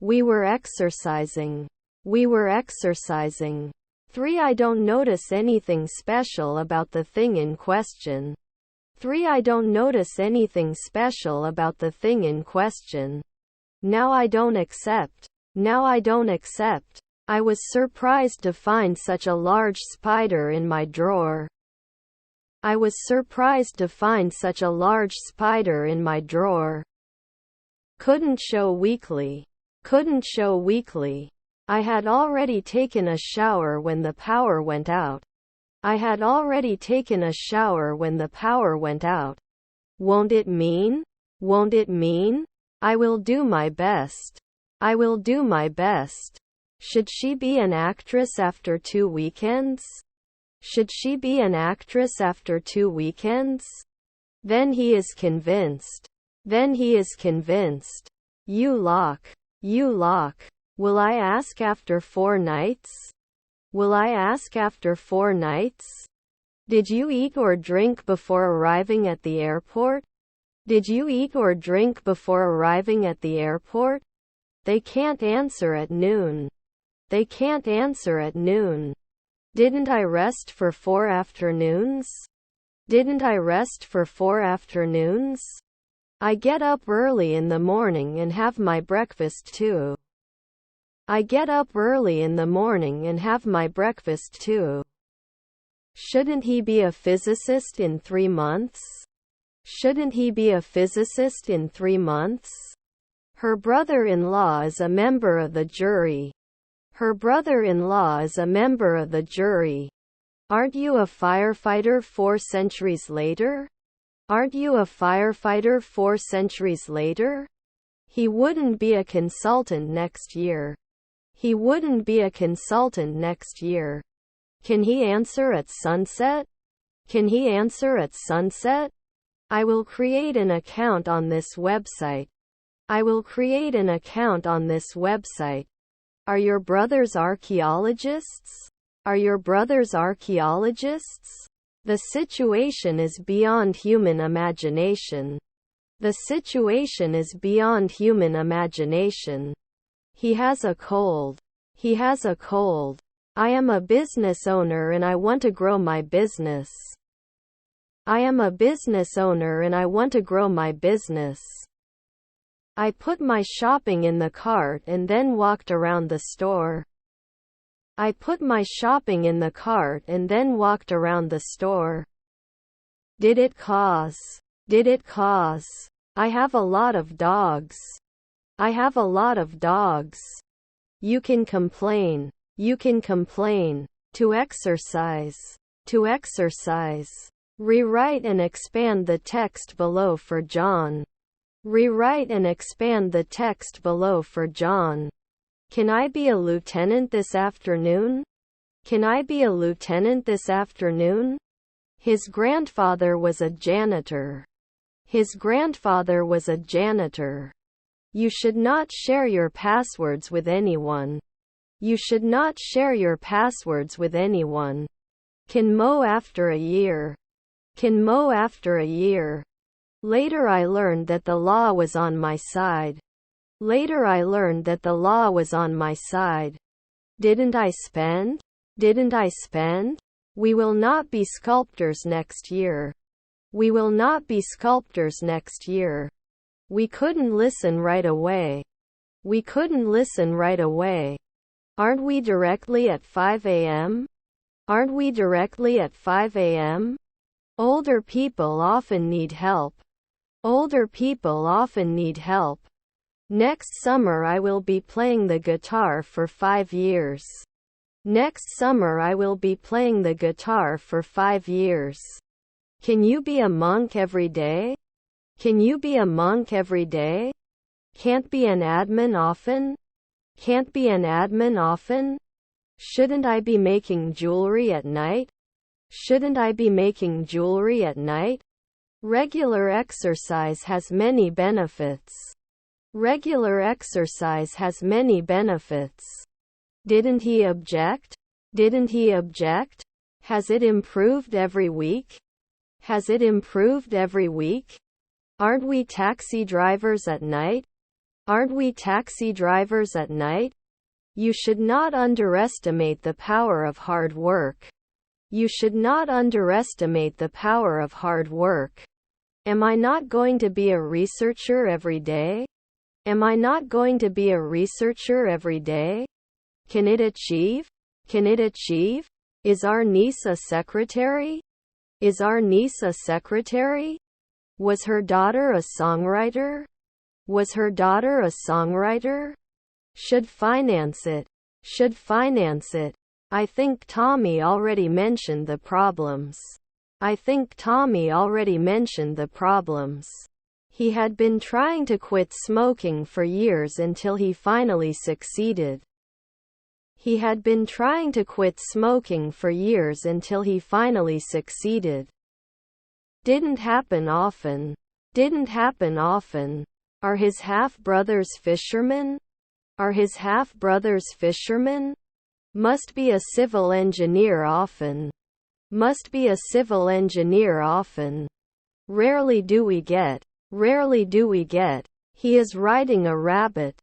We were exercising. We were exercising. 3. I don't notice anything special about the thing in question. 3. I don't notice anything special about the thing in question. Now I don't accept. Now I don't accept. I was surprised to find such a large spider in my drawer. I was surprised to find such a large spider in my drawer. Couldn't show weekly. Couldn't show weekly. I had already taken a shower when the power went out. I had already taken a shower when the power went out. Won't it mean? Won't it mean? I will do my best. I will do my best. Should she be an actress after 2 weekends? Should she be an actress after 2 weekends? Then he is convinced. Then he is convinced. You lock. You lock. Will I ask after 4 nights? Will I ask after 4 nights? Did you eat or drink before arriving at the airport? Did you eat or drink before arriving at the airport? They can't answer at noon. They can't answer at noon. Didn't I rest for 4 afternoons? Didn't I rest for 4 afternoons? I get up early in the morning and have my breakfast too. I get up early in the morning and have my breakfast too. Shouldn't he be a physicist in 3 months? Shouldn't he be a physicist in 3 months? Her brother-in-law is a member of the jury. Her brother-in-law is a member of the jury. Aren't you a firefighter 4 centuries later? Aren't you a firefighter 4 centuries later? He wouldn't be a consultant next year. He wouldn't be a consultant next year. Can he answer at sunset? Can he answer at sunset? I will create an account on this website. I will create an account on this website. Are your brothers archaeologists? Are your brothers archaeologists? The situation is beyond human imagination. The situation is beyond human imagination. He has a cold. He has a cold. I am a business owner and I want to grow my business. I am a business owner and I want to grow my business. I put my shopping in the cart and then walked around the store. I put my shopping in the cart and then walked around the store. Did it cause? Did it cause? I have a lot of dogs. I have a lot of dogs. You can complain. You can complain. To exercise. To exercise. Rewrite and expand the text below for John. Rewrite and expand the text below for John. Can I be a lieutenant this afternoon? Can I be a lieutenant this afternoon? His grandfather was a janitor. His grandfather was a janitor. You should not share your passwords with anyone. You should not share your passwords with anyone. Can mow after a year. Can mow after a year. Later I learned that the law was on my side. Later I learned that the law was on my side. Didn't I spend? Didn't I spend? We will not be sculptors next year. We will not be sculptors next year. We couldn't listen right away. We couldn't listen right away. Aren't we directly at 5 a.m.? Aren't we directly at 5 a.m.? Older people often need help. Older people often need help. Next summer I will be playing the guitar for 5 years. Next summer I will be playing the guitar for 5 years. Can you be a monk every day? Can you be a monk every day? Can't be an admin often? Can't be an admin often? Shouldn't I be making jewelry at night? Shouldn't I be making jewelry at night? Regular exercise has many benefits. Regular exercise has many benefits. Didn't he object? Didn't he object? Has it improved every week? Has it improved every week? Aren't we taxi drivers at night? Aren't we taxi drivers at night? You should not underestimate the power of hard work. You should not underestimate the power of hard work. Am I not going to be a researcher every day? Am I not going to be a researcher every day? Can it achieve? Can it achieve? Is our niece a secretary? Is our niece a secretary? Was her daughter a songwriter? Was her daughter a songwriter? Should finance it. Should finance it. I think Tommy already mentioned the problems. I think Tommy already mentioned the problems. He had been trying to quit smoking for years until he finally succeeded. He had been trying to quit smoking for years until he finally succeeded. Didn't happen often. Didn't happen often. Are his half-brothers fishermen? Are his half-brothers fishermen? Must be a civil engineer often. Must be a civil engineer often. Rarely do we get. Rarely do we get. He is riding a rabbit.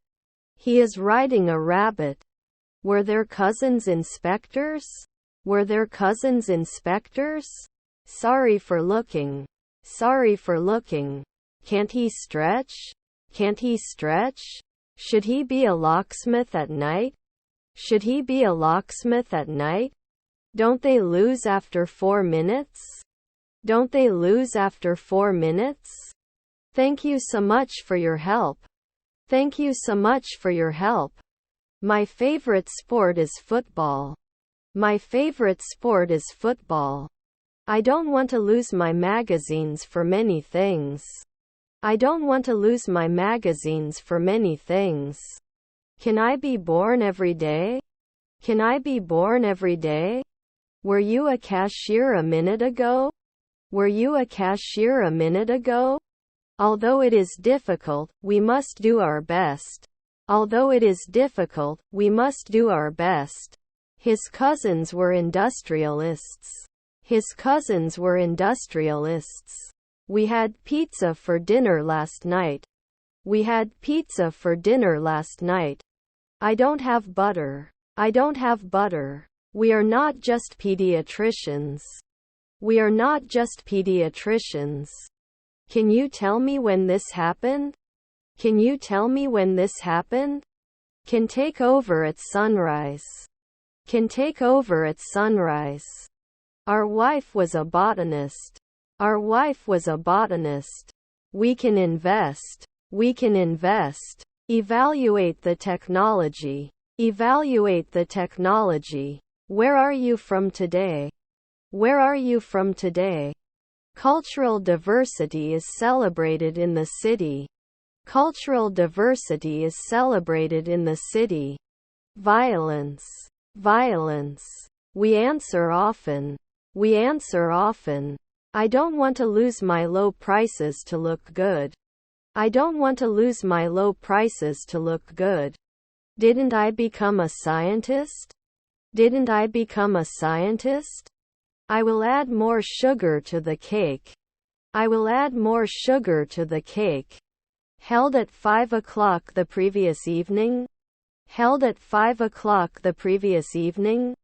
He is riding a rabbit. Were their cousins inspectors? Were their cousins inspectors? Sorry for looking. Sorry for looking. Can't he stretch? Can't he stretch? Should he be a locksmith at night? Should he be a locksmith at night? Don't they lose after 4 minutes? Don't they lose after 4 minutes? Thank you so much for your help. Thank you so much for your help. My favorite sport is football. My favorite sport is football. I don't want to lose my magazines for many things. I don't want to lose my magazines for many things. Can I be born every day? Can I be born every day? Were you a cashier a minute ago? Were you a cashier a minute ago? Although it is difficult, we must do our best. Although it is difficult, we must do our best. His cousins were industrialists. His cousins were industrialists. We had pizza for dinner last night. We had pizza for dinner last night. I don't have butter. I don't have butter. We are not just pediatricians. We are not just pediatricians. Can you tell me when this happened? Can you tell me when this happened? Can take over at sunrise. Can take over at sunrise. Our wife was a botanist. Our wife was a botanist. We can invest. We can invest. Evaluate the technology. Evaluate the technology. Where are you from today? Where are you from today? Cultural diversity is celebrated in the city. Cultural diversity is celebrated in the city. Violence. Violence. We answer often. We answer often. I don't want to lose my low prices to look good. I don't want to lose my low prices to look good. Didn't I become a scientist? Didn't I become a scientist? I will add more sugar to the cake. I will add more sugar to the cake. Held at 5 o'clock the previous evening? Held at 5 o'clock the previous evening?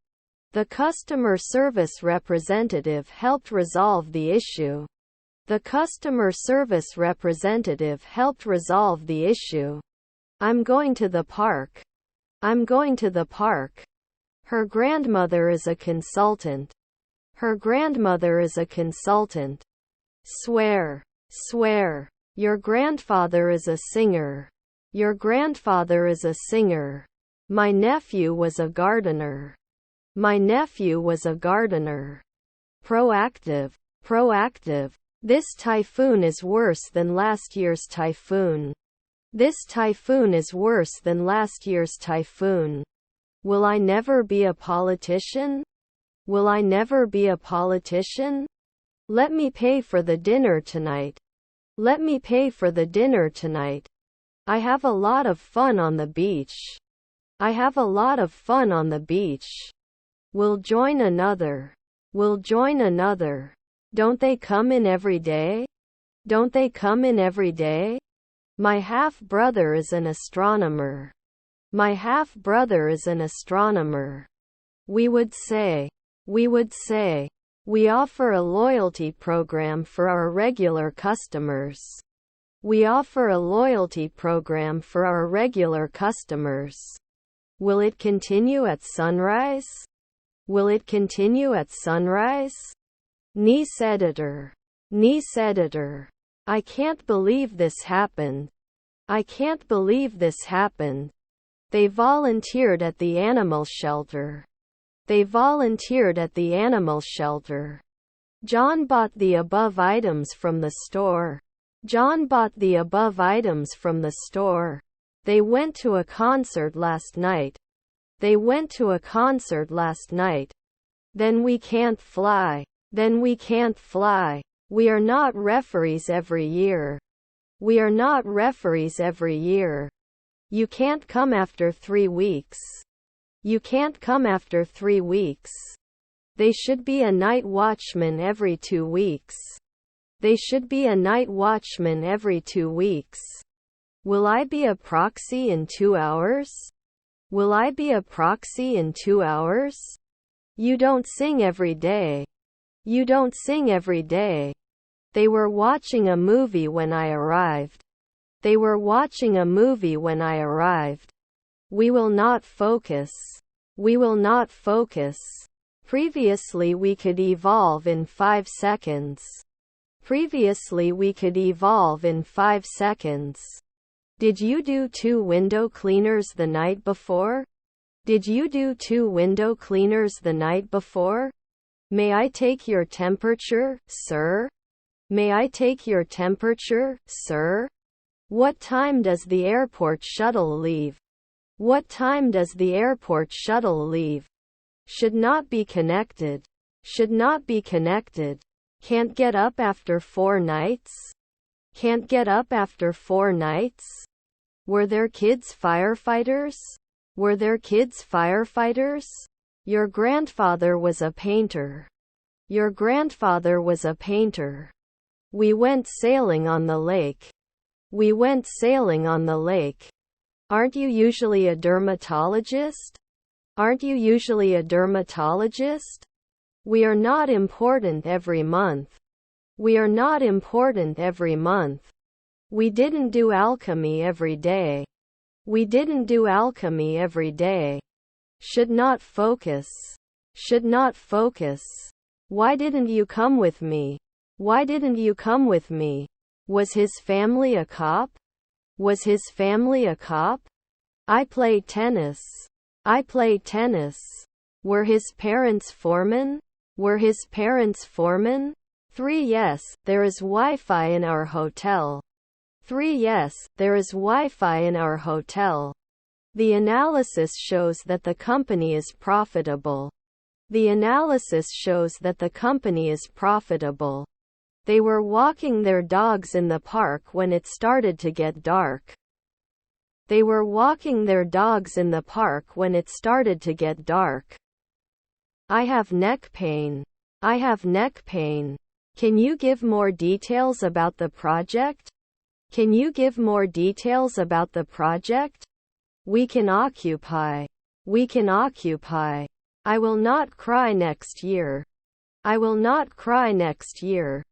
The customer service representative helped resolve the issue. The customer service representative helped resolve the issue. I'm going to the park. I'm going to the park. Her grandmother is a consultant. Her grandmother is a consultant. Swear. Swear. Your grandfather is a singer. Your grandfather is a singer. My nephew was a gardener. My nephew was a gardener. Proactive. Proactive. This typhoon is worse than last year's typhoon. This typhoon is worse than last year's typhoon. Will I never be a politician? Will I never be a politician? Let me pay for the dinner tonight. Let me pay for the dinner tonight. I have a lot of fun on the beach. I have a lot of fun on the beach. We'll join another. We'll join another. Don't they come in every day? Don't they come in every day? My half-brother is an astronomer. My half-brother is an astronomer. We would say. We would say. We offer a loyalty program for our regular customers. We offer a loyalty program for our regular customers. Will it continue at sunrise? Will it continue at sunrise? Niece editor. Niece editor. I can't believe this happened. I can't believe this happened. They volunteered at the animal shelter. They volunteered at the animal shelter. John bought the above items from the store. John bought the above items from the store. They went to a concert last night. They went to a concert last night. Then we can't fly. Then we can't fly. We are not referees every year. We are not referees every year. You can't come after 3 weeks. You can't come after 3 weeks. They should be a night watchman every 2 weeks. They should be a night watchman every 2 weeks. Will I be a proxy in 2 hours? Will I be a proxy in 2 hours? You don't sing every day. You don't sing every day. They were watching a movie when I arrived. They were watching a movie when I arrived. We will not focus. We will not focus. Previously we could evolve in 5 seconds. Previously we could evolve in 5 seconds. Did you do 2 window cleaners the night before? Did you do 2 window cleaners the night before? May I take your temperature, sir? May I take your temperature, sir? What time does the airport shuttle leave? What time does the airport shuttle leave? Should not be connected. Should not be connected. Can't get up after 4 nights? Can't get up after 4 nights? Were there kids firefighters? Were there kids firefighters? Your grandfather was a painter. Your grandfather was a painter. We went sailing on the lake. We went sailing on the lake. Aren't you usually a dermatologist? Aren't you usually a dermatologist? We are not important every month. We are not important every month. We didn't do alchemy every day. We didn't do alchemy every day. Should not focus. Should not focus. Why didn't you come with me? Why didn't you come with me? Was his family a cop? Was his family a cop? I play tennis. I play tennis. Were his parents foremen? Were his parents foremen? 3 Yes, there is Wi-Fi in our hotel. 3 Yes, there is Wi-Fi in our hotel. The analysis shows that the company is profitable. The analysis shows that the company is profitable. They were walking their dogs in the park when it started to get dark. They were walking their dogs in the park when it started to get dark. I have neck pain. I have neck pain. Can you give more details about the project? Can you give more details about the project? We can occupy. We can occupy. I will not cry next year. I will not cry next year.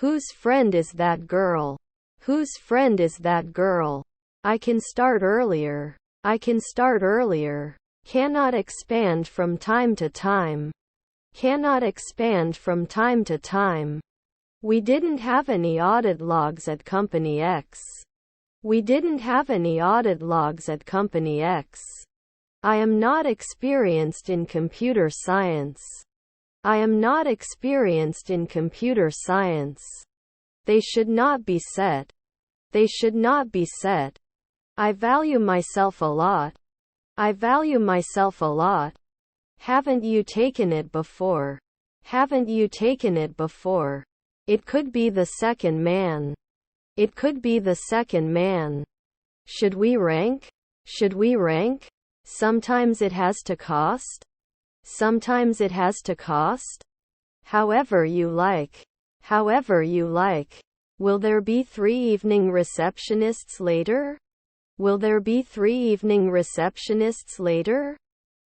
Whose friend is that girl? Whose friend is that girl? I can start earlier. I can start earlier. Cannot expand from time to time. Cannot expand from time to time. We didn't have any audit logs at Company X. We didn't have any audit logs at Company X. I am not experienced in computer science. I am not experienced in computer science. They should not be set. They should not be set. I value myself a lot. I value myself a lot. Haven't you taken it before? Haven't you taken it before? It could be the second man. It could be the second man. Should we rank? Should we rank? Sometimes it has to cost. Sometimes it has to cost. However you like. However you like. Will there be 3 evening receptionists later? Will there be 3 evening receptionists later?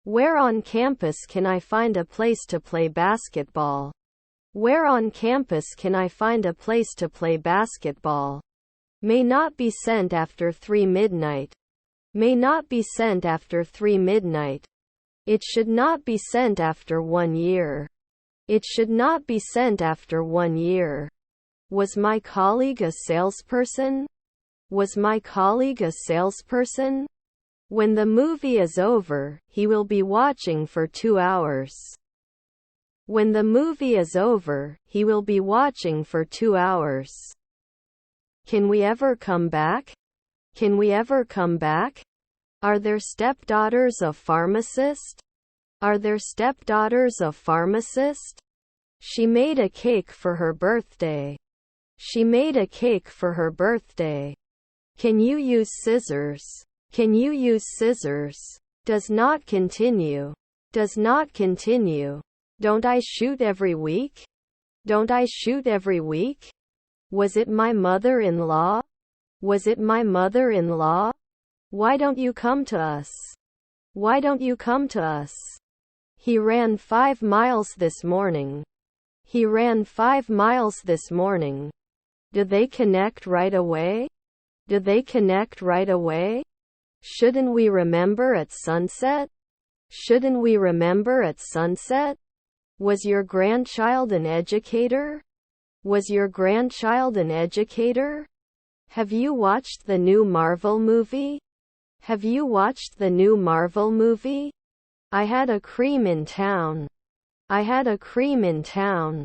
Where on campus can I find a place to play basketball? Where on campus can I find a place to play basketball? May not be sent after 3 midnight. May not be sent after 3 midnight. It should not be sent after 1 year. It should not be sent after 1 year. Was my colleague a salesperson? Was my colleague a salesperson? When the movie is over, he will be watching for 2 hours. When the movie is over, he will be watching for 2 hours. Can we ever come back? Can we ever come back? Are there stepdaughters of pharmacist? Are there stepdaughters of pharmacist? She made a cake for her birthday. She made a cake for her birthday. Can you use scissors? Can you use scissors? Does not continue. Does not continue. Don't I shoot every week? Don't I shoot every week? Was it my mother-in-law? Was it my mother-in-law? Why don't you come to us? Why don't you come to us? He ran 5 miles this morning. He ran 5 miles this morning. Did they connect right away? Did they connect right away? Shouldn't we remember at sunset? Shouldn't we remember at sunset? Was your grandchild an educator? Was your grandchild an educator? Have you watched the new Marvel movie? Have you watched the new Marvel movie? I had a cream in town. I had a cream in town.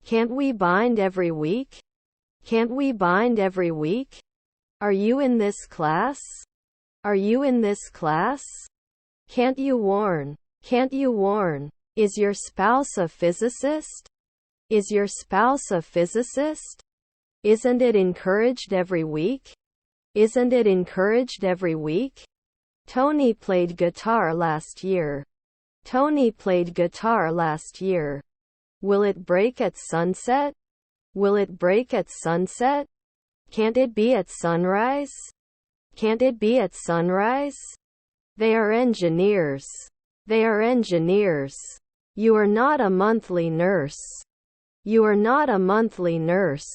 Can't we bind every week? Can't we bind every week? Are you in this class? Are you in this class? Can't you warn? Can't you warn? Is your spouse a physicist? Is your spouse a physicist? Isn't it encouraged every week? Isn't it encouraged every week? Tony played guitar last year. Tony played guitar last year. Will it break at sunset? Will it break at sunset? Can't it be at sunrise? Can't it be at sunrise? They are engineers. They are engineers. You are not a monthly nurse. You are not a monthly nurse.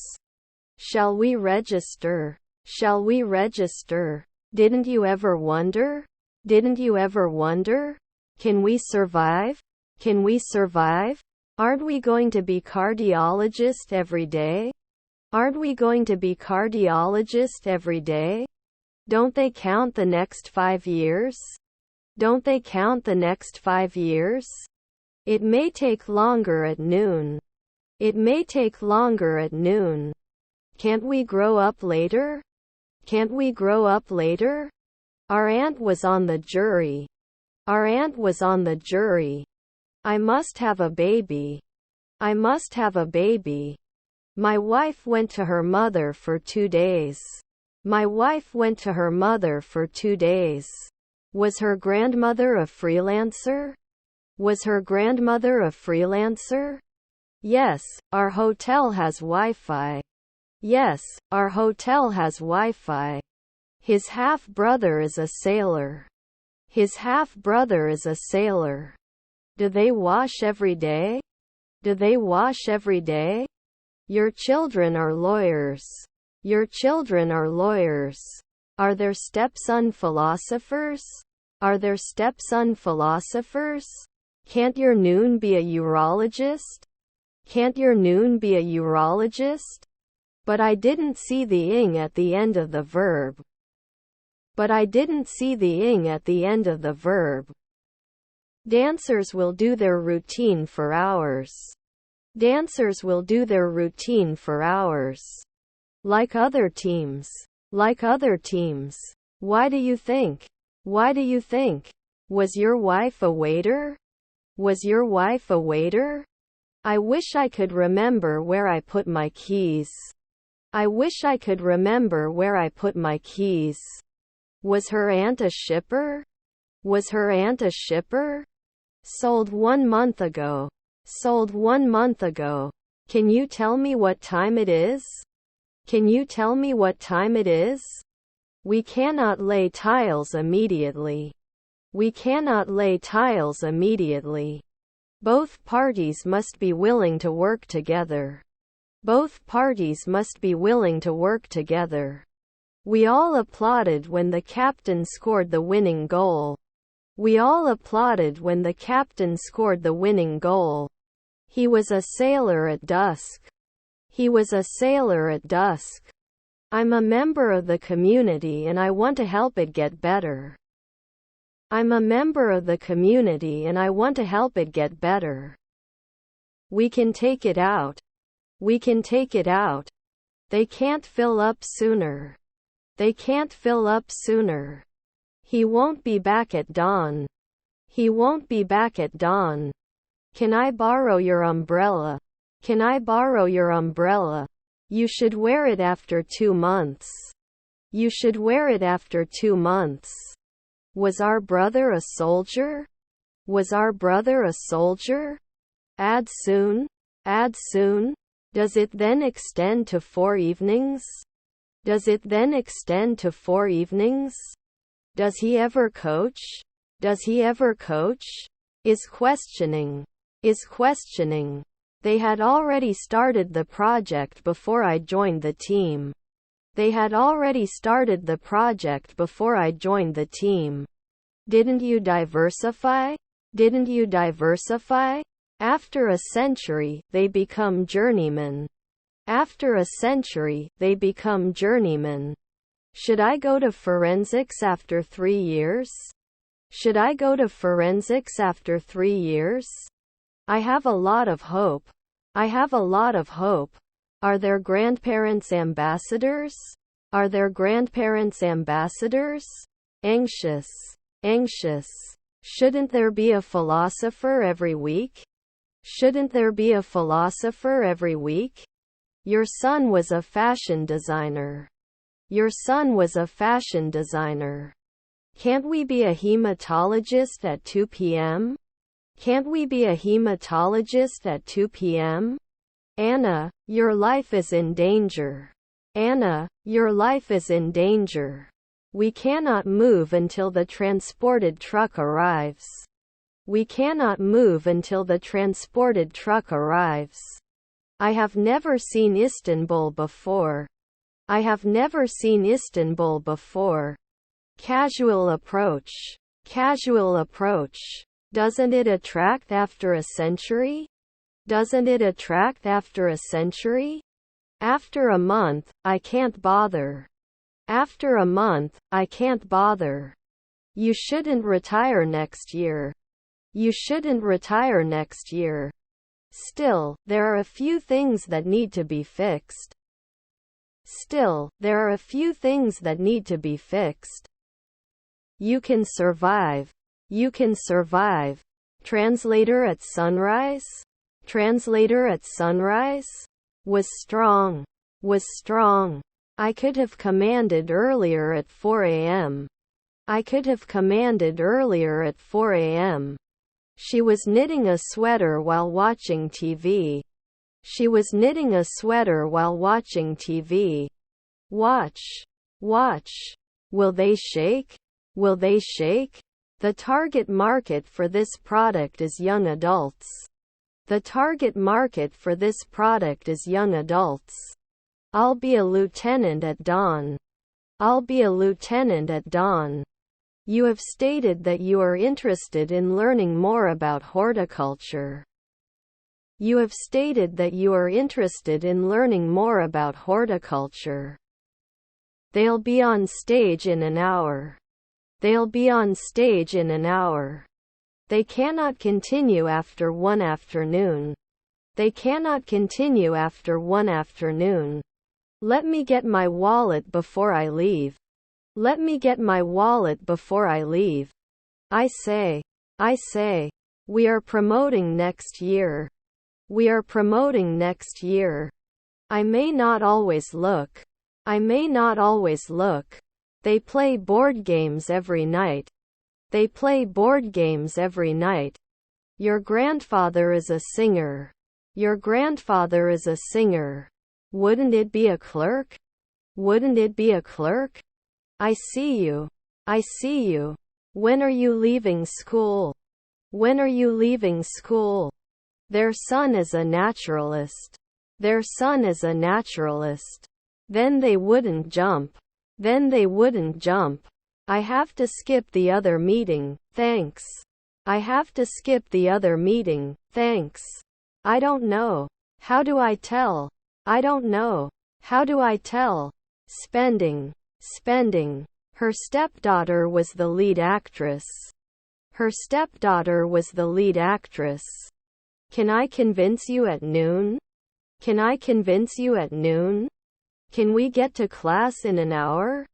Shall we register? Shall we register? Didn't you ever wonder? Didn't you ever wonder? Can we survive? Can we survive? Aren't we going to be cardiologist every day? Aren't we going to be cardiologist every day? Don't they count the next 5 years? Don't they count the next 5 years? It may take longer at noon. It may take longer at noon. Can't we grow up later? Can't we grow up later? Our aunt was on the jury. Our aunt was on the jury. I must have a baby. I must have a baby. My wife went to her mother for 2 days. My wife went to her mother for 2 days. Was her grandmother a freelancer? Was her grandmother a freelancer? Yes, our hotel has Wi-Fi. Yes, our hotel has Wi-Fi. His half-brother is a sailor. His half-brother is a sailor. Do they wash every day? Do they wash every day? Your children are lawyers. Your children are lawyers. Are there stepson philosophers? Are there stepson philosophers? Can't your noon be a urologist? Can't your noon be a urologist? But I didn't see the ing at the end of the verb. But I didn't see the ing at the end of the verb. Dancers will do their routine for hours. Dancers will do their routine for hours. Like other teams. Like other teams. Why do you think? Why do you think? Was your wife a waiter? Was your wife a waiter? I wish I could remember where I put my keys. I wish I could remember where I put my keys. Was her aunt a shipper? Was her aunt a shipper? Sold 1 month ago. Sold 1 month ago. Can you tell me what time it is? Can you tell me what time it is? We cannot lay tiles immediately. We cannot lay tiles immediately. Both parties must be willing to work together. Both parties must be willing to work together. We all applauded when the captain scored the winning goal. We all applauded when the captain scored the winning goal. He was a sailor at dusk. He was a sailor at dusk. I'm a member of the community and I want to help it get better. I'm a member of the community and I want to help it get better. We can take it out. We can take it out. They can't fill up sooner. They can't fill up sooner. He won't be back at dawn. He won't be back at dawn. Can I borrow your umbrella? Can I borrow your umbrella? You should wear it after 2 months. You should wear it after 2 months. Was our brother a soldier? Was our brother a soldier? Add soon? Add soon? Does it then extend to 4 evenings? Does it then extend to 4 evenings? Does he ever coach? Does he ever coach? Is questioning. Is questioning. They had already started the project before I joined the team. They had already started the project before I joined the team. Didn't you diversify? Didn't you diversify? After a century, they become journeymen. After a century, they become journeymen. Should I go to forensics after 3 years? Should I go to forensics after 3 years? I have a lot of hope. I have a lot of hope. Are their grandparents ambassadors? Are their grandparents ambassadors? Anxious. Anxious. Shouldn't there be a philosopher every week? Shouldn't there be a philosopher every week? Your son was a fashion designer. Your son was a fashion designer. Can't we be a hematologist at 2 p.m.? Can't we be a hematologist at 2 p.m.? Anna, your life is in danger. Anna, your life is in danger. We cannot move until the transported truck arrives. We cannot move until the transported truck arrives. I have never seen Istanbul before. I have never seen Istanbul before. Casual approach. Casual approach. Doesn't it attract after a century? Doesn't it attract after a century? After a month, I can't bother. After a month, I can't bother. You shouldn't retire next year. You shouldn't retire next year. Still, there are a few things that need to be fixed. Still, there are a few things that need to be fixed. You can survive. You can survive. Translator at sunrise? Translator at sunrise? Was strong. Was strong. I could have commanded earlier at 4 a.m. I could have commanded earlier at 4 a.m. She was knitting a sweater while watching TV. She was knitting a sweater while watching TV. Watch. Watch. Will they shake? Will they shake? The target market for this product is young adults. The target market for this product is young adults. I'll be a lieutenant at dawn. I'll be a lieutenant at dawn. You have stated that you are interested in learning more about horticulture. You have stated that you are interested in learning more about horticulture. They'll be on stage in an hour. They'll be on stage in an hour. They cannot continue after 1 afternoon. They cannot continue after 1 afternoon. Let me get my wallet before I leave. Let me get my wallet before I leave. I say, we are promoting next year. We are promoting next year. I may not always look. I may not always look. They play board games every night. They play board games every night. Your grandfather is a singer. Your grandfather is a singer. Wouldn't it be a clerk? Wouldn't it be a clerk? I see you. I see you. When are you leaving school? When are you leaving school? Their son is a naturalist. Their son is a naturalist. Then they wouldn't jump. Then they wouldn't jump. I have to skip the other meeting, thanks. I have to skip the other meeting, thanks. I don't know. How do I tell? I don't know. How do I tell? Spending. Spending. Her stepdaughter was the lead actress. Her stepdaughter was the lead actress. Can I convince you at noon? Can I convince you at noon? Can we get to class in an hour?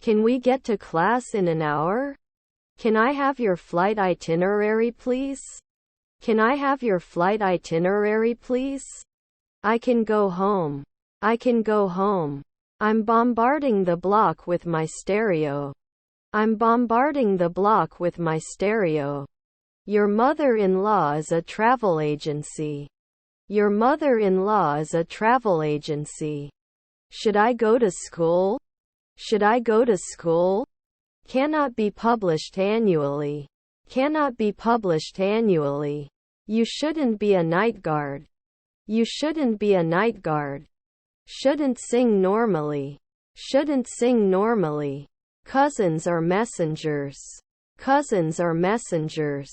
Can we get to class in an hour? Can I have your flight itinerary, please? Can I have your flight itinerary, please? I can go home. I can go home. I'm bombarding the block with my stereo. I'm bombarding the block with my stereo. Your mother-in-law is a travel agency. Your mother-in-law is a travel agency. Should I go to school? Should I go to school? Cannot be published annually. Cannot be published annually. You shouldn't be a night guard. You shouldn't be a night guard. Shouldn't sing normally. Shouldn't sing normally. Cousins are messengers. Cousins are messengers.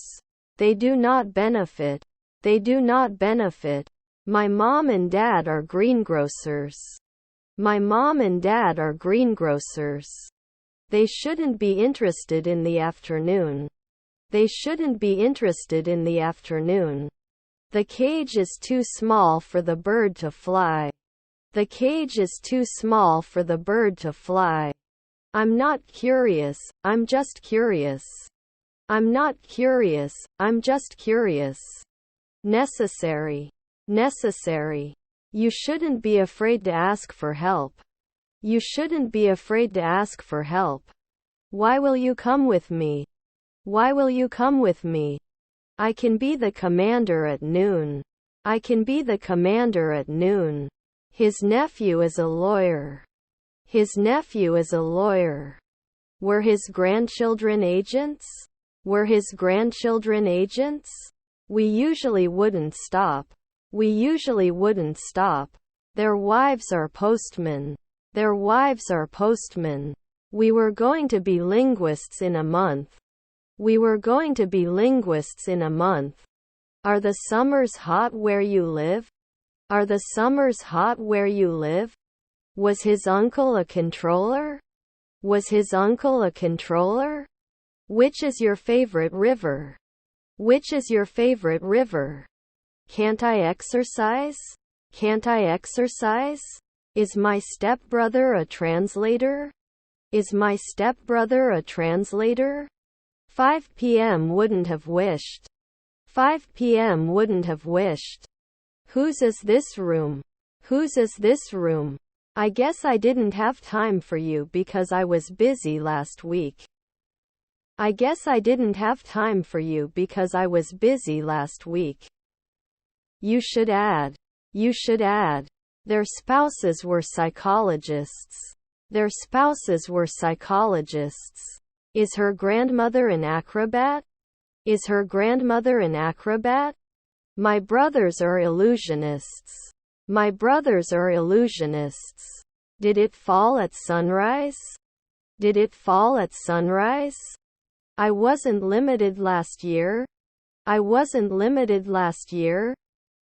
They do not benefit. They do not benefit. My mom and dad are greengrocers. My mom and dad are greengrocers. They shouldn't be interested in the afternoon. They shouldn't be interested in the afternoon. The cage is too small for the bird to fly. The cage is too small for the bird to fly. I'm not curious, I'm just curious. I'm not curious, I'm just curious. Necessary. Necessary. You shouldn't be afraid to ask for help. You shouldn't be afraid to ask for help. Why will you come with me? Why will you come with me? I can be the commander at noon. I can be the commander at noon. His nephew is a lawyer. His nephew is a lawyer. Were his grandchildren agents? Were his grandchildren agents? We usually wouldn't stop. We usually wouldn't stop. Their wives are postmen. Their wives are postmen. We were going to be linguists in a month. We were going to be linguists in a month. Are the summers hot where you live? Are the summers hot where you live? Was his uncle a controller? Was his uncle a controller? Which is your favorite river? Which is your favorite river? Can't I exercise? Can't I exercise? Is my stepbrother a translator? Is my stepbrother a translator? 5 p.m. wouldn't have wished. 5 p.m. wouldn't have wished. Whose is this room? Whose is this room? I guess I didn't have time for you because I was busy last week. I guess I didn't have time for you because I was busy last week. You should add. You should add. Their spouses were psychologists. Their spouses were psychologists. Is her grandmother an acrobat? Is her grandmother an acrobat? My brothers are illusionists. My brothers are illusionists. Did it fall at sunrise? Did it fall at sunrise? I wasn't limited last year. I wasn't limited last year.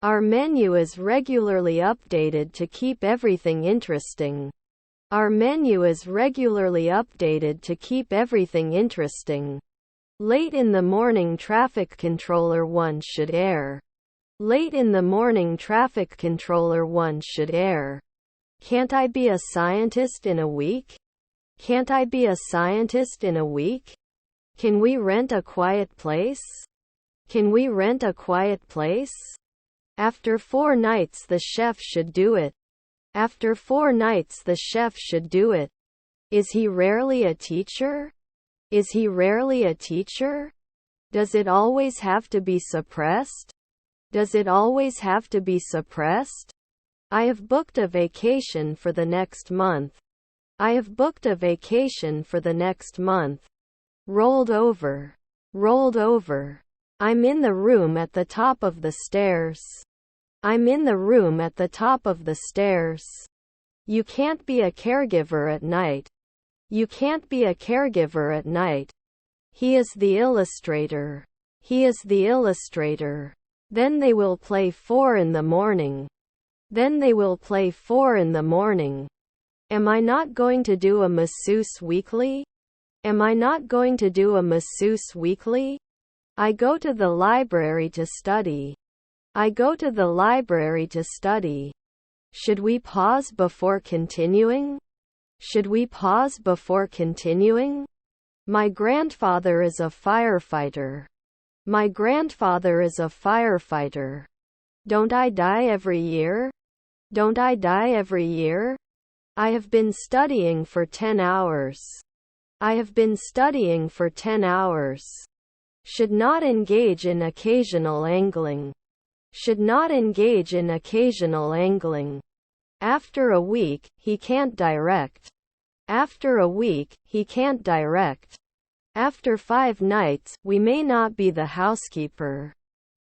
Our menu is regularly updated to keep everything interesting. Our menu is regularly updated to keep everything interesting. Late in the morning traffic controller 1 should air. Late in the morning traffic controller 1 should air. Can't I be a scientist in a week? Can't I be a scientist in a week? Can we rent a quiet place? Can we rent a quiet place? After 4 nights the chef should do it. After 4 nights the chef should do it. Is he rarely a teacher? Is he rarely a teacher? Does it always have to be suppressed? Does it always have to be suppressed? I have booked a vacation for the next month. I have booked a vacation for the next month. Rolled over. Rolled over. I'm in the room at the top of the stairs. I'm in the room at the top of the stairs. You can't be a caregiver at night. You can't be a caregiver at night. He is the illustrator. He is the illustrator. Then they will play 4 in the morning. Then they will play 4 in the morning. Am I not going to do a masseuse weekly? Am I not going to do a masseuse weekly? I go to the library to study. I go to the library to study. Should we pause before continuing? Should we pause before continuing? My grandfather is a firefighter. My grandfather is a firefighter. Don't I die every year? Don't I die every year? I have been studying for 10 hours. I have been studying for 10 hours. Should not engage in occasional angling. Should not engage in occasional angling. After a week, he can't direct. After a week, he can't direct. After 5 nights, we may not be the housekeeper.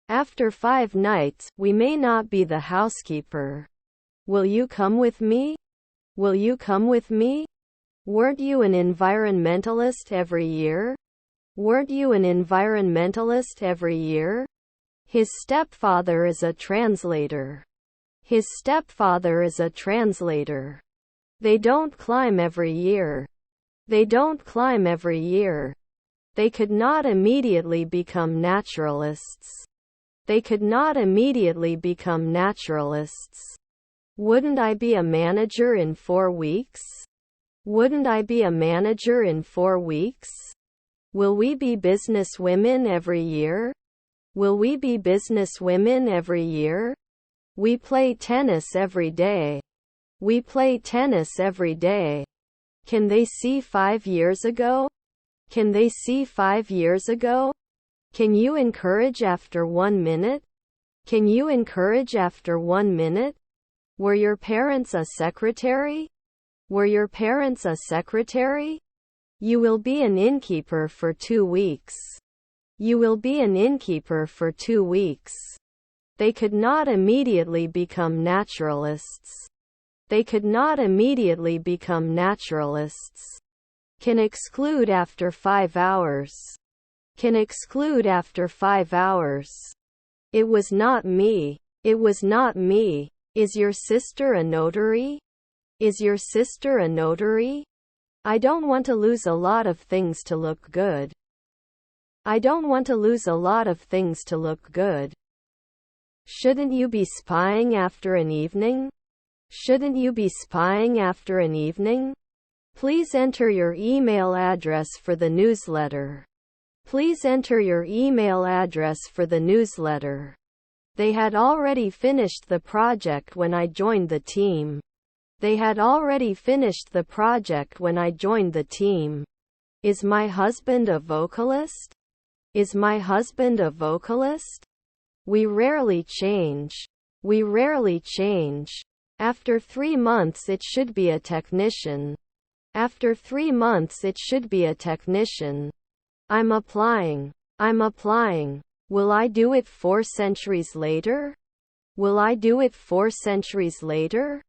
After 5 nights, we may not be the housekeeper. Will you come with me? Will you come with me? Weren't you an environmentalist every year? Weren't you an environmentalist every year? His stepfather is a translator. His stepfather is a translator. They don't climb every year. They don't climb every year. They could not immediately become naturalists. They could not immediately become naturalists. Wouldn't I be a manager in 4 weeks? Wouldn't I be a manager in 4 weeks? Will we be businesswomen every year? Will we be businesswomen every year? We play tennis every day. We play tennis every day. Can they see 5 years ago? Can they see 5 years ago? Can you encourage after 1 minute? Can you encourage after 1 minute? Were your parents a secretary? Were your parents a secretary? You will be an innkeeper for 2 weeks. You will be an innkeeper for 2 weeks. They could not immediately become naturalists. They could not immediately become naturalists. Can exclude after 5 hours. Can exclude after 5 hours. It was not me. It was not me. Is your sister a notary? Is your sister a notary? I don't want to lose a lot of things to look good. I don't want to lose a lot of things to look good. Shouldn't you be spying after an evening? Shouldn't you be spying after an evening? Please enter your email address for the newsletter. Please enter your email address for the newsletter. They had already finished the project when I joined the team. They had already finished the project when I joined the team. Is my husband a vocalist? Is my husband a vocalist? We rarely change. We rarely change. After 3 months it should be a technician. After 3 months it should be a technician. I'm applying. I'm applying. Will I do it 4 centuries later? Will I do it 4 centuries later?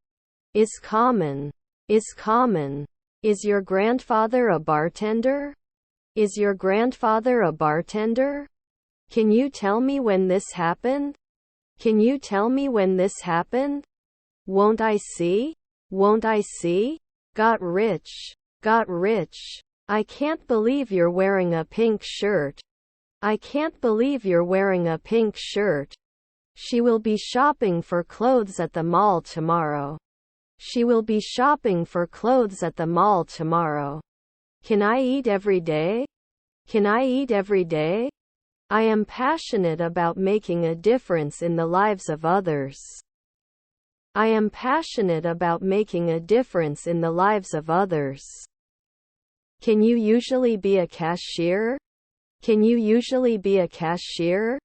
Is common. Is common. Is your grandfather a bartender? Is your grandfather a bartender? Can you tell me when this happened? Can you tell me when this happened? Won't I see? Won't I see? Got rich. Got rich. I can't believe you're wearing a pink shirt. I can't believe you're wearing a pink shirt. She will be shopping for clothes at the mall tomorrow. She will be shopping for clothes at the mall tomorrow. Can I eat every day? Can I eat every day? I am passionate about making a difference in the lives of others. I am passionate about making a difference in the lives of others. Can you usually be a cashier? Can you usually be a cashier?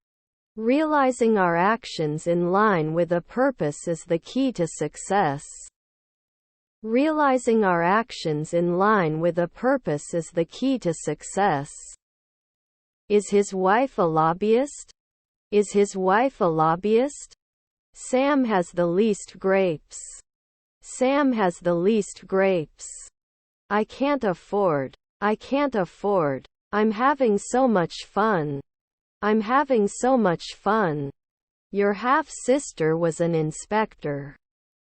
Realizing our actions in line with a purpose is the key to success. Realizing our actions in line with a purpose is the key to success. Is his wife a lobbyist? Is his wife a lobbyist? Sam has the least grapes. Sam has the least grapes. I can't afford. I can't afford. I'm having so much fun. I'm having so much fun. Your half-sister was an inspector.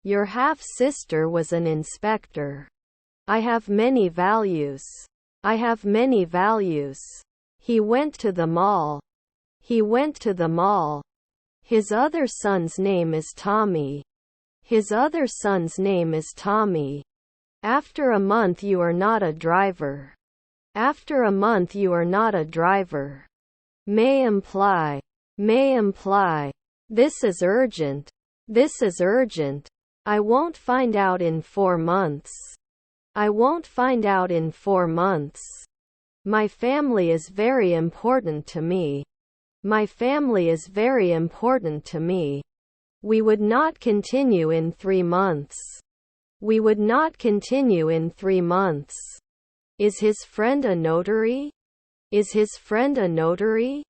Your half-sister was an inspector. I have many values. I have many values. He went to the mall. He went to the mall. His other son's name is Tommy. His other son's name is Tommy. After a month you are not a driver. After a month you are not a driver. May imply. May imply. This is urgent. This is urgent. I won't find out in 4 months. I won't find out in 4 months. My family is very important to me. My family is very important to me. We would not continue in 3 months. We would not continue in 3 months. Is his friend a notary? Is his friend a notary?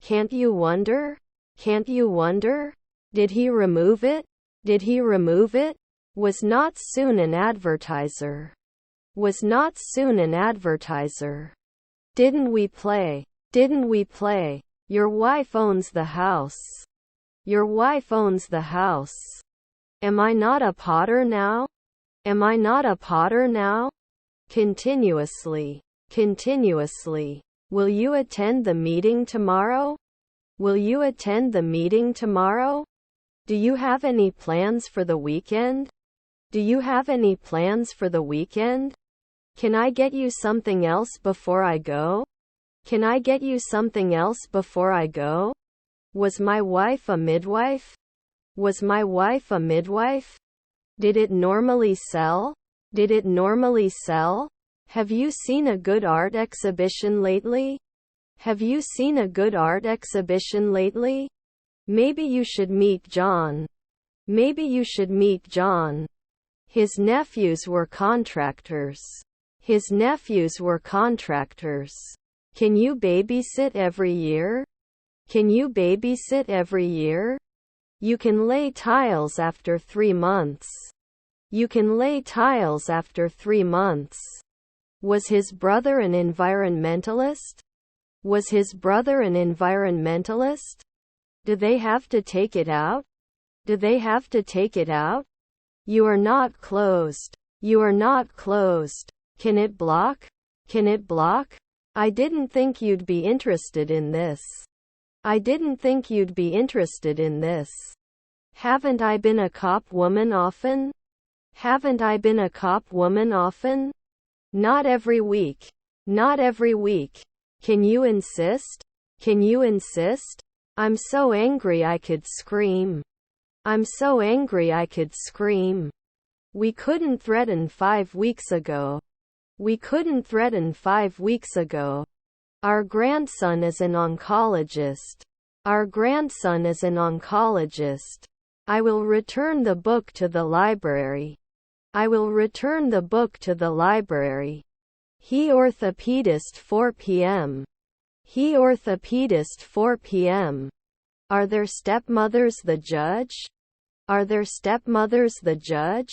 Can't you wonder? Can't you wonder? Did he remove it? Did he remove it? Was not soon an advertiser. Was not soon an advertiser. Didn't we play? Didn't we play? Your wife owns the house. Your wife owns the house. Am I not a potter now? Am I not a potter now? Continuously. Continuously. Will you attend the meeting tomorrow? Will you attend the meeting tomorrow? Do you have any plans for the weekend? Do you have any plans for the weekend? Can I get you something else before I go? Can I get you something else before I go? Was my wife a midwife? Was my wife a midwife? Did it normally sell? Did it normally sell? Have you seen a good art exhibition lately? Have you seen a good art exhibition lately? Maybe you should meet John. Maybe you should meet John. His nephews were contractors. His nephews were contractors. Can you babysit every year? Can you babysit every year? You can lay tiles after 3 months. You can lay tiles after 3 months. Was his brother an environmentalist? Was his brother an environmentalist? Do they have to take it out? Do they have to take it out? You are not closed. You are not closed. Can it block? Can it block? I didn't think you'd be interested in this. I didn't think you'd be interested in this. Haven't I been a cop woman often? Haven't I been a cop woman often? Not every week. Not every week. Can you insist? Can you insist? I'm so angry I could scream. I'm so angry I could scream. We couldn't threaten 5 weeks ago. We couldn't threaten 5 weeks ago. Our grandson is an oncologist. Our grandson is an oncologist. I will return the book to the library. I will return the book to the library. He orthopedist 4 p.m. He orthopedist 4 p.m. Are their stepmothers the judge? Are their stepmothers the judge?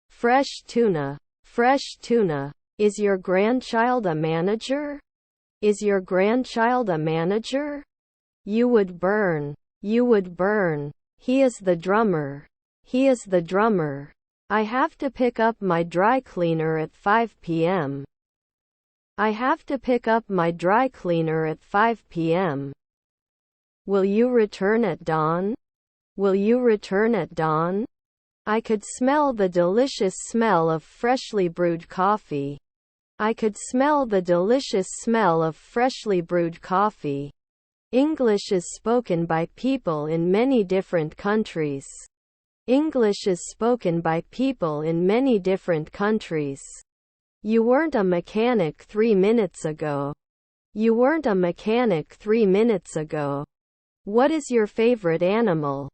Fresh tuna. Fresh tuna. Is your grandchild a manager? Is your grandchild a manager? You would burn. You would burn. He is the drummer. He is the drummer. I have to pick up my dry cleaner at 5 p.m. I have to pick up my dry cleaner at 5 p.m. Will you return at dawn? Will you return at dawn? I could smell the delicious smell of freshly brewed coffee. I could smell the delicious smell of freshly brewed coffee. English is spoken by people in many different countries. English is spoken by people in many different countries. You weren't a mechanic 3 minutes ago. You weren't a mechanic 3 minutes ago. What is your favorite animal?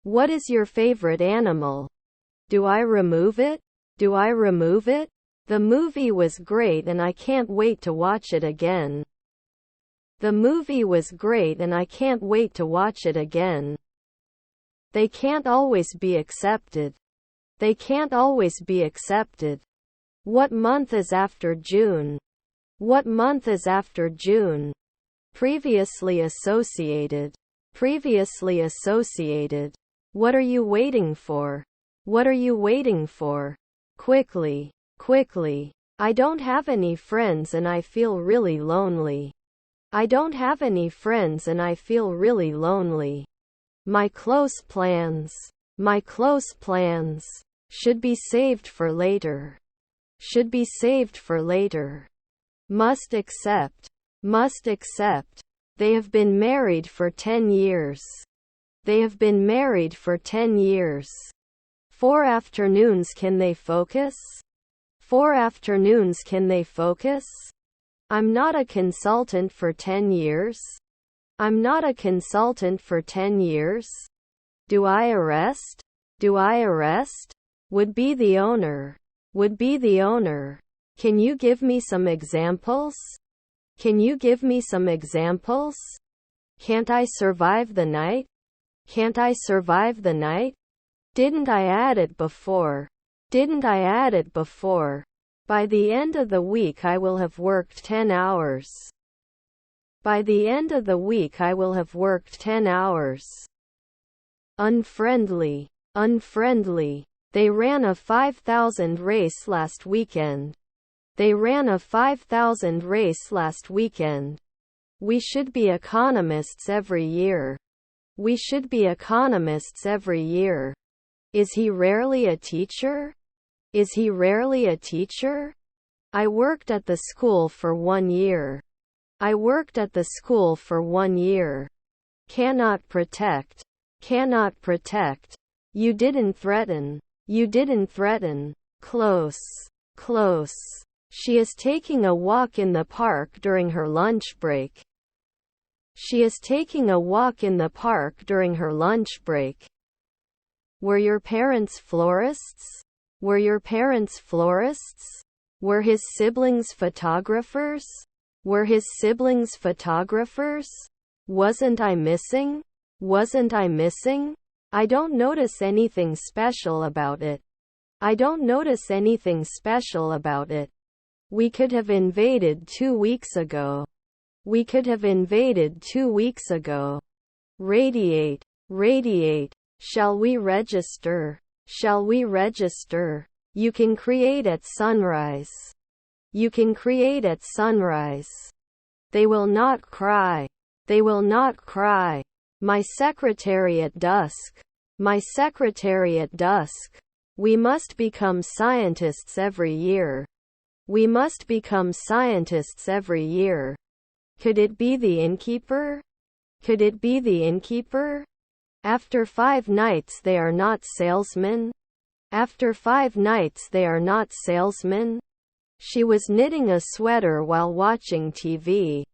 What is your favorite animal? Do I remove it? Do I remove it? The movie was great and I can't wait to watch it again. The movie was great and I can't wait to watch it again. They can't always be accepted. They can't always be accepted. What month is after June? What month is after June? Previously associated. Previously associated. What are you waiting for? What are you waiting for? Quickly. Quickly. I don't have any friends and I feel really lonely. I don't have any friends and I feel really lonely. My close plans. My close plans. Should be saved for later. Should be saved for later. Must accept. Must accept. They have been married for 10 years. They have been married for 10 years. 4 afternoons can they focus? 4 afternoons can they focus? I'm not a consultant for 10 years. I'm not a consultant for 10 years. Do I arrest? Do I arrest? Would be the owner. Would be the owner. Can you give me some examples? Can you give me some examples? Can't I survive the night? Can't I survive the night? Didn't I add it before? Didn't I add it before? By the end of the week I will have worked 10 hours. By the end of the week I will have worked 10 hours. Unfriendly. Unfriendly. They ran a 5,000 race last weekend. They ran a 5,000 race last weekend. We should be economists every year. We should be economists every year. Is he rarely a teacher? Is he rarely a teacher? I worked at the school for 1 year. I worked at the school for 1 year. Cannot protect. Cannot protect. You didn't threaten. You didn't threaten. Close. Close. She is taking a walk in the park during her lunch break. She is taking a walk in the park during her lunch break. Were your parents florists? Were your parents florists? Were his siblings photographers? Were his siblings photographers? Wasn't I missing? Wasn't I missing? I don't notice anything special about it. I don't notice anything special about it. We could have invaded 2 weeks ago. We could have invaded 2 weeks ago. Radiate. Radiate. Shall we register? Shall we register? You can create at sunrise. You can create at sunrise. They will not cry. They will not cry. My secretary at dusk. My secretary at dusk. We must become scientists every year. We must become scientists every year. Could it be the innkeeper? Could it be the innkeeper? After 5 nights they are not salesmen. After 5 nights they are not salesmen. She was knitting a sweater while watching TV.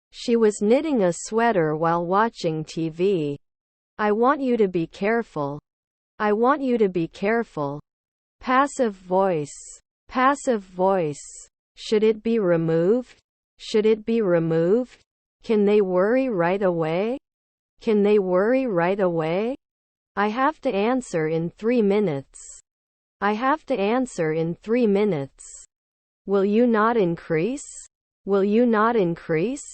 She was knitting a sweater while watching TV. I want you to be careful. I want you to be careful. Passive voice. Passive voice. Should it be removed? Should it be removed? Can they worry right away? Can they worry right away? I have to answer in 3 minutes. I have to answer in 3 minutes. Will you not increase? Will you not increase?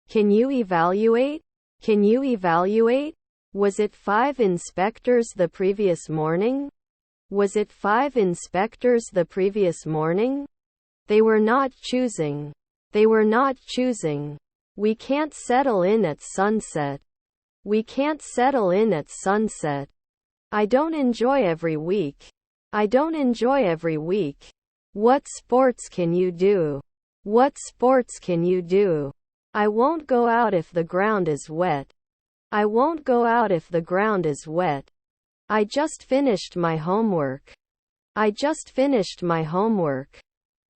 Can you evaluate? Can you evaluate? Was it 5 inspectors the previous morning? Was it 5 inspectors the previous morning? They were not choosing. They were not choosing. We can't settle in at sunset. We can't settle in at sunset. I don't enjoy every week. I don't enjoy every week. What sports can you do? What sports can you do? I won't go out if the ground is wet. I won't go out if the ground is wet. I just finished my homework. I just finished my homework.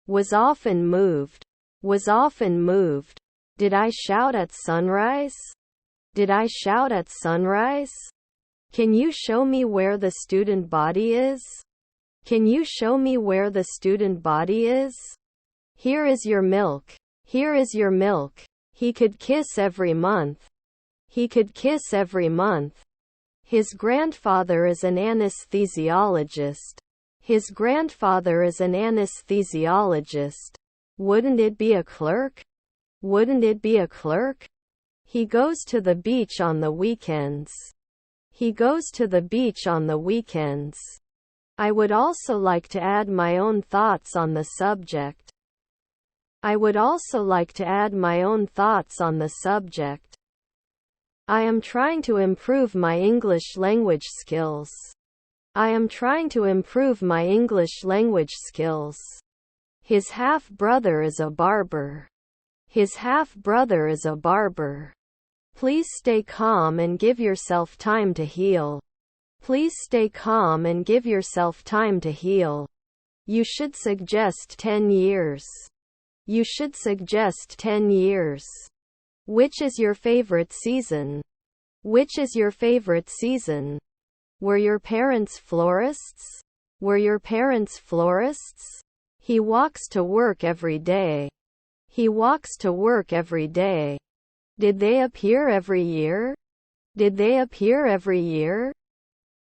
Was often moved. Was often moved. Did I shout at sunrise? Did I shout at sunrise? Can you show me where the student body is? Can you show me where the student body is? Here is your milk. Here is your milk. He could kiss every month. He could kiss every month. His grandfather is an anesthesiologist. His grandfather is an anesthesiologist. Wouldn't it be a clerk? Wouldn't it be a clerk? He goes to the beach on the weekends. He goes to the beach on the weekends. I would also like to add my own thoughts on the subject. I would also like to add my own thoughts on the subject. I am trying to improve my English language skills. I am trying to improve my English language skills. His half-brother is a barber. His half-brother is a barber. Please stay calm and give yourself time to heal. Please stay calm and give yourself time to heal. You should suggest 10 years. You should suggest 10 years. Which is your favorite season? Which is your favorite season? Were your parents florists? Were your parents florists? He walks to work every day. He walks to work every day. Did they appear every year? Did they appear every year?